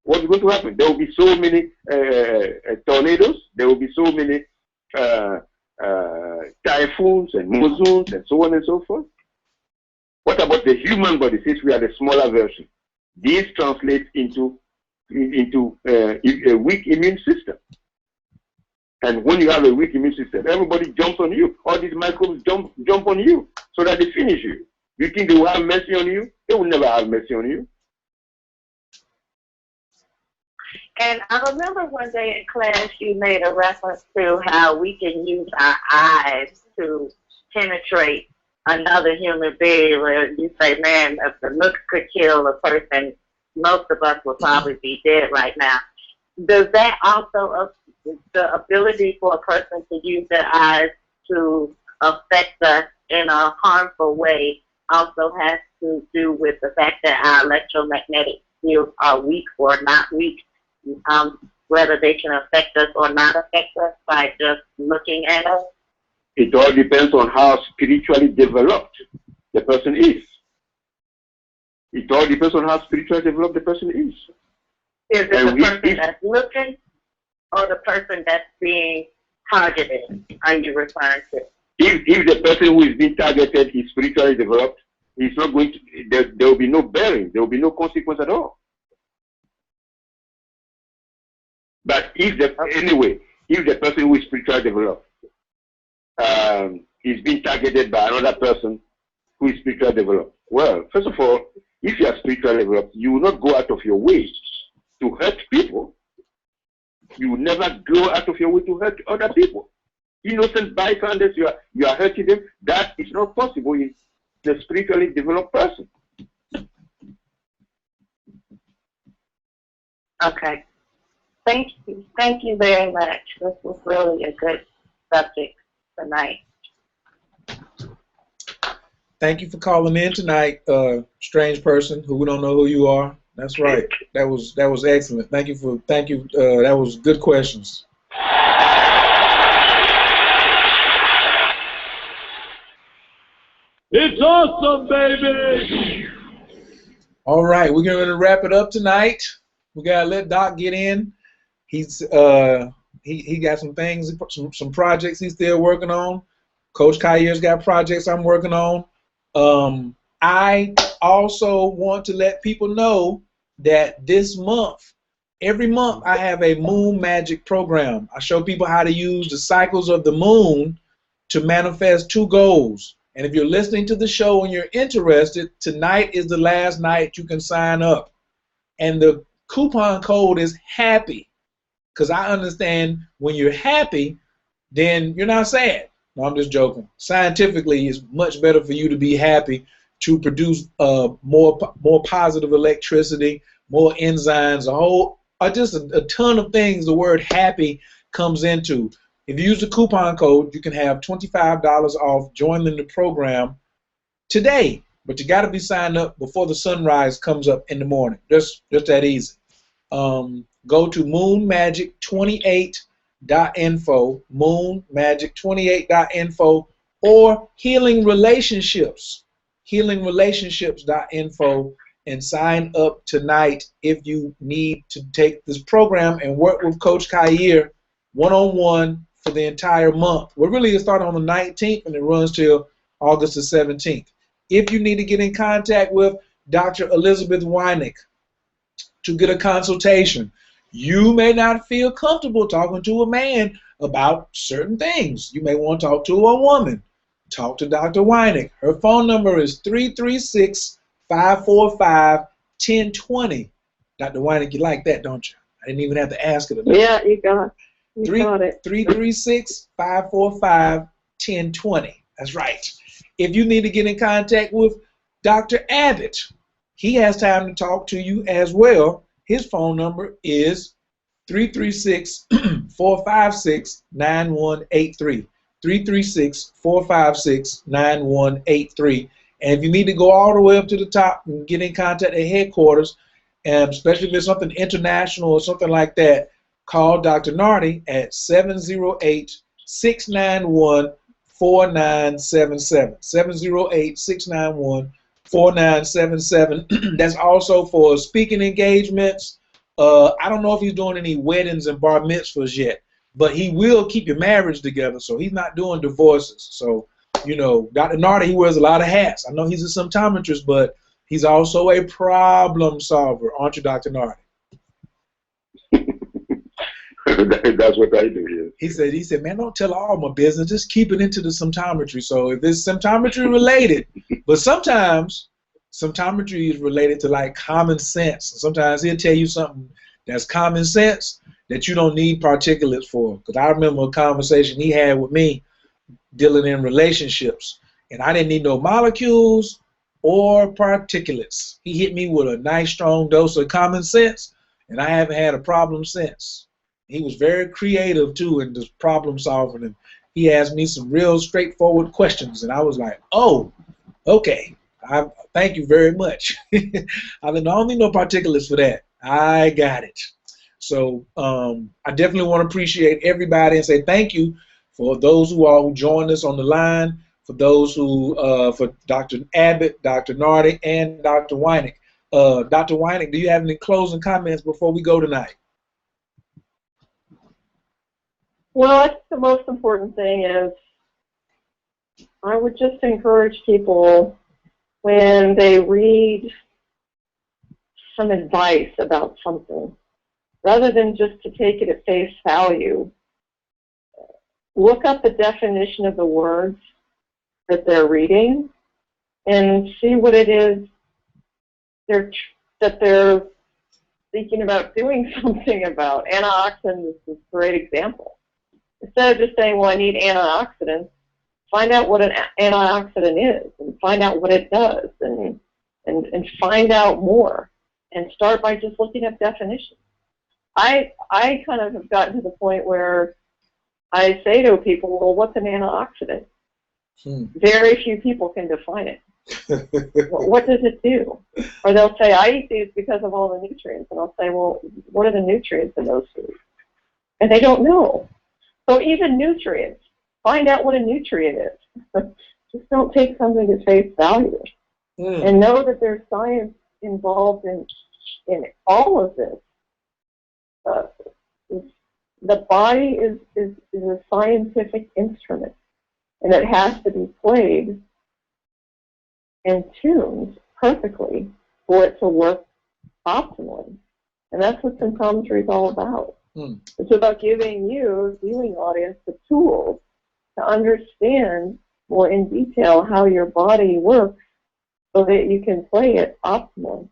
What is going to happen? There will be so many tornadoes. There will be so many typhoons and monsoons and so on and so forth. What about the human body? Since we are the smaller version, this translates into a weak immune system. And when you have a weak immune system, everybody jumps on you. All these microbes jump on you so that they finish you. You think they will have mercy on you? They will never have mercy on you. And I remember one day in class you made a reference to how we can use our eyes to penetrate another human being, where you say, man, if the looks could kill a person, most of us will probably be dead right now. does that also, the ability for a person to use their eyes to affect us in a harmful way also has to do with the fact that our electromagnetic fields are weak or not weak, whether they can affect us or not affect us by just looking at us? It all depends on how spiritually developed the person is. It all depends on how spiritually developed the person is. Is it the person that's looking or the person that's being targeted, are you referring to? If the person who is being targeted is spiritually developed, he's not going to, there will be no bearing, there will be no consequence at all. But if the person who is spiritually developed is being targeted by another person who is spiritually developed, well, first of all, if you are spiritually developed, you will not go out of your way to hurt people. You will never go out of your way to hurt other people. Innocent bystanders, you are hurting them. That is not possible in the spiritually developed person. Okay. Thank you. Thank you very much. This was really a good subject tonight. Thank you for calling in tonight, strange person who we don't know who you are. That's right. That was excellent. Thank you. That was good questions. It's awesome, baby! All right, we're going to wrap it up tonight. We got to let Doc get in. He's he got some things, some projects he's still working on. Coach Kayer's got projects I'm working on. I also want to let people know that this month, every month, I have a moon magic program. I show people how to use the cycles of the moon to manifest 2 goals. And if you're listening to the show and you're interested, tonight is the last night you can sign up. And the coupon code is HAPPY, because I understand when you're happy, then you're not sad. No, I'm just joking. Scientifically, it's much better for you to be happy to produce more positive electricity, more enzymes, just a ton of things the word happy comes into. If you use the coupon code, you can have $25 off joining the program today. But you got to be signed up before the sunrise comes up in the morning. Just that easy. Go to moonmagic28.info, moonmagic28.info, or healingrelationships.info, and sign up tonight if you need to take this program and work with Coach Kayer one-on-one for the entire month. Well, really, it starts on the 19th and it runs till August the 17th. If you need to get in contact with Dr. Elizabeth Weinig to get a consultation, you may not feel comfortable talking to a man about certain things. You may want to talk to a woman. Talk to Dr. Weinig. Her phone number is 336-545-1020. Dr. Weinig, you like that, don't you? I didn't even have to ask her to. Yeah, you got it. 336-545-1020. That's right. If you need to get in contact with Dr. Abbott, he has time to talk to you as well. His phone number is 336-456-9183. 336-456-9183. And if you need to go all the way up to the top and get in contact at headquarters, and especially if it's something international or something like that, call Dr. Nartey at 708-691-4977. 708-691-4977. That's also for speaking engagements. I don't know if he's doing any weddings and bar mitzvahs yet, but he will keep your marriage together, so he's not doing divorces. So, you know, Dr. Nartey, he wears a lot of hats. I know he's a symptometrist, but he's also a problem solver, aren't you, Dr. Nartey? That's what I do, yes. He said, man, don't tell all my business. Just keep it into the symptometry. So if it's symptometry related, but sometimes symptometry is related to like common sense. Sometimes he'll tell you something that's common sense that you don't need particulates for. Because I remember a conversation he had with me dealing in relationships, and I didn't need no molecules or particulates. He hit me with a nice strong dose of common sense, and I haven't had a problem since. He was very creative too in this problem solving, and he asked me some real straightforward questions, and I was like, oh, okay. Thank you very much. I don't need no particulars for that. I got it. So I definitely want to appreciate everybody and say thank you for those who joined us on the line, for those who, for Dr. Abbott, Dr. Nartey, and Dr. Weinig. Dr. Weinig, do you have any closing comments before we go tonight? Well, I think the most important thing is I would just encourage people when they read some advice about something, rather than just to take it at face value, look up the definition of the words that they're reading and see what it is that they're thinking about doing something about. Antioxidants is a great example. Instead of just saying, well, I need antioxidants, find out what an antioxidant is and find out what it does and find out more and start by just looking up definitions. I kind of have gotten to the point where I say to people, well, what's an antioxidant? Very few people can define it. What does it do? Or they'll say, I eat these because of all the nutrients. And I'll say, well, what are the nutrients in those foods? And they don't know. So even nutrients, find out what a nutrient is. Just don't take something at face value. And know that there's science involved in all of this. The body is a scientific instrument, and it has to be played and tuned perfectly for it to work optimally. And that's what symptometry is all about. It's about giving you, viewing audience, the tools to understand more in detail how your body works so that you can play it optimally.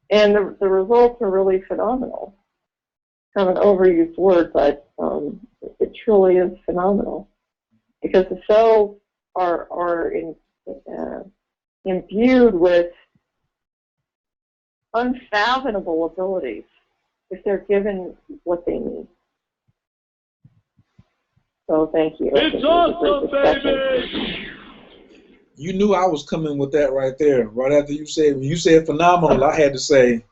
And the results are really phenomenal. Kind of an overused word, but it truly is phenomenal. Because the cells are imbued with unfathomable abilities if they're given what they need. So thank you. It's awesome, baby! You knew I was coming with that right there. Right after you said, when you said phenomenal, I had to say,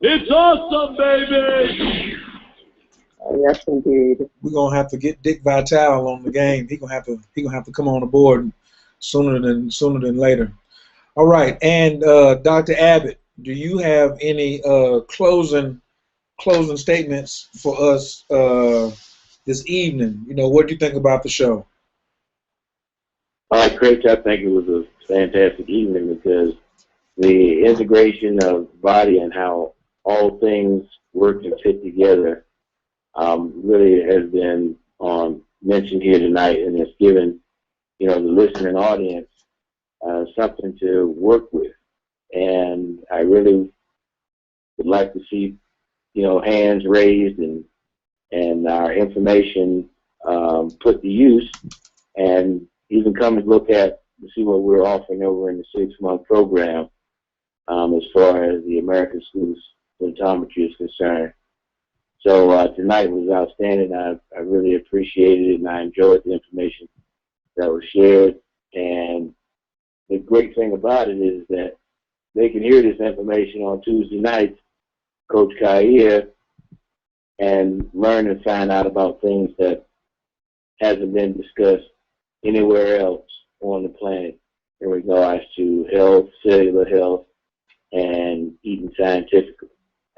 it's awesome, baby! Yes, indeed. We're gonna have to get Dick Vitale on the game. He gonna have to come on the board sooner than later. All right, and Dr. Abbott, do you have any closing statements for us this evening? You know, what do you think about the show? All right, Chris, I think it was a fantastic evening because the integration of the body and how all things work and fit together really has been mentioned here tonight, and it's given, you know, the listening audience something to work with. And I really would like to see, you know, hands raised and our information put to use, and even come and look at to see what we're offering over in the 6-month program as far as the American Schools Symptometry is concerned. So tonight was outstanding. I really appreciated it, and I enjoyed the information that was shared. And the great thing about it is that they can hear this information on Tuesday nights, Coach Kaia, and learn and find out about things that hasn't been discussed anywhere else on the planet in regards to health, cellular health, and eating scientifically.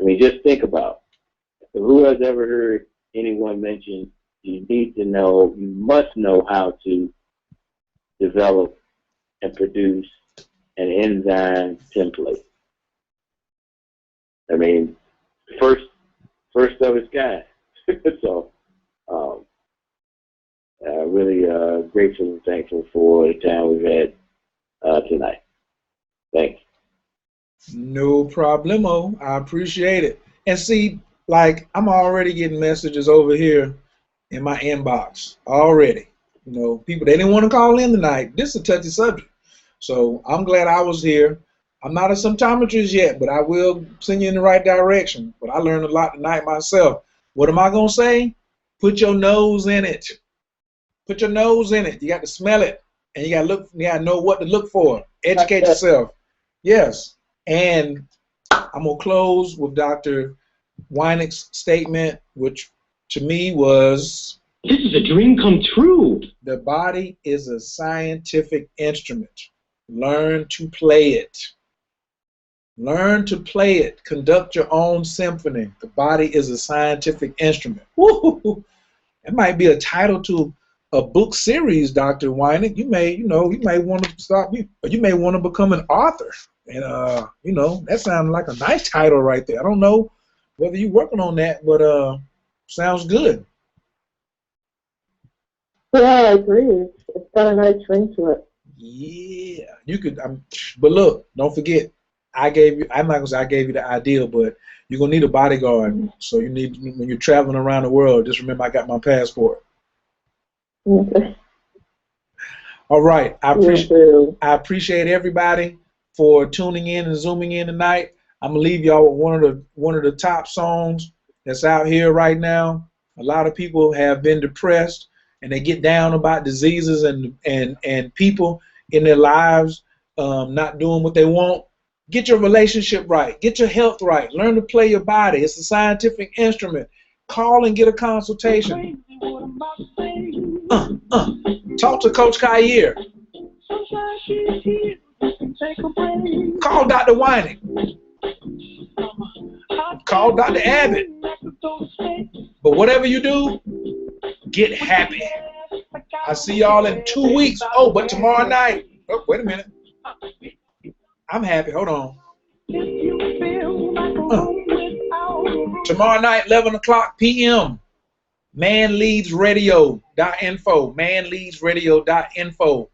I mean, just think about it. Who has ever heard anyone mention you need to know, you must know how to develop and produce an enzyme template? I mean, first of its kind. So, really grateful and thankful for the time we've had tonight. Thanks. No problemo. I appreciate it. And see, like, I'm already getting messages over here in my inbox already. You know, people, they didn't want to call in tonight. This is a touchy subject. So I'm glad I was here. I'm not a symptometrist yet, but I will send you in the right direction. But I learned a lot tonight myself. What am I going to say? Put your nose in it. Put your nose in it. You got to smell it, and you got to look. You got to know what to look for. Educate yourself. Yes. And I'm gonna close with Dr. Weinig's statement, which to me was, This is a dream come true. the body is a scientific instrument. Learn to play it. Learn to play it. Conduct your own symphony. The body is a scientific instrument. Woo-hoo-hoo. It might be a title to a book series, Dr. Weinig. You may want to stop. You may want to become an author. And that sounds like a nice title right there. I don't know whether you're working on that, but sounds good. Yeah, I agree. It's got a nice ring to it. Yeah, you could. But look, don't forget. I'm not gonna say I gave you the idea, but you're gonna need a bodyguard. So you need, when you're traveling around the world, just remember I got my passport. Okay. All right. I appreciate everybody for tuning in and zooming in tonight. I'm gonna leave y'all with one of the top songs that's out here right now. A lot of people have been depressed and they get down about diseases and people in their lives not doing what they want. Get your relationship right. Get your health right. Learn to play your body. It's a scientific instrument. Call and get a consultation. Talk to Coach Khayr. Call Dr. Weinig. Call Dr. Abbott. But whatever you do, get happy. I see y'all in 2 weeks. Oh, but tomorrow night. Oh, wait a minute. I'm happy. Hold on. Tomorrow night, 11 o'clock p.m. manleadsradio.info. manleadsradio.info.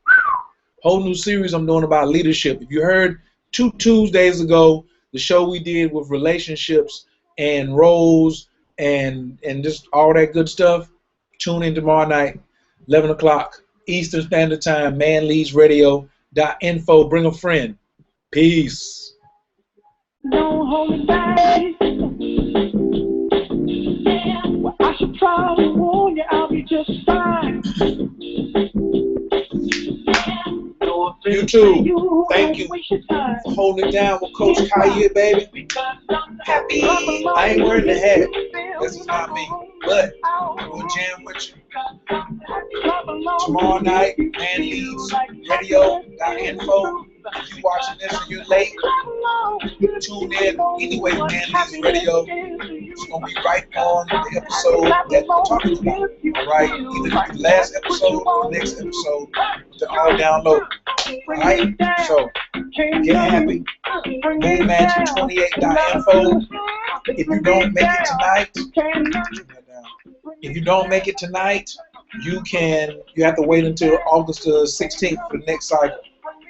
Whole new series I'm doing about leadership. If you heard 2 Tuesdays ago, the show we did with relationships and roles and just all that good stuff, tune in tomorrow night, 11 o'clock Eastern Standard Time, manleadsradio.info. Bring a friend. Peace. Don't hold it back. Well, I should try to warn you, I'll be just fine. You too. Thank you for holding it down with Coach Khayr, baby. Happy. I ain't wearing the hat. This is not me. But we'll jam with you. Tomorrow night, manleadsradio.info. If you're watching this and you're late, tune in. Anyway, Man Leads Radio. It's going to be right on the episode that we're talking about. All right? Either the last episode or the next episode. They're all downloaded. All right? So, get happy. MoonMagic28.info. If you don't make it tonight, you have to wait until August 16th for the next cycle.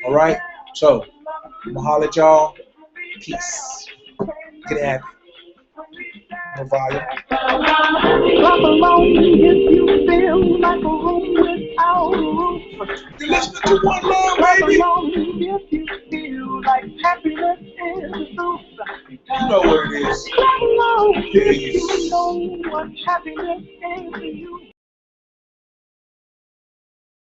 All right? So, I'm going to holler at y'all. Peace. Get happy. No volume. Clap along if you feel like a room without a roof. You're listening to One Love, Clap baby. along if you feel like happiness is the truth. You know what it is. Clap along if Peace. you know what happiness is to you.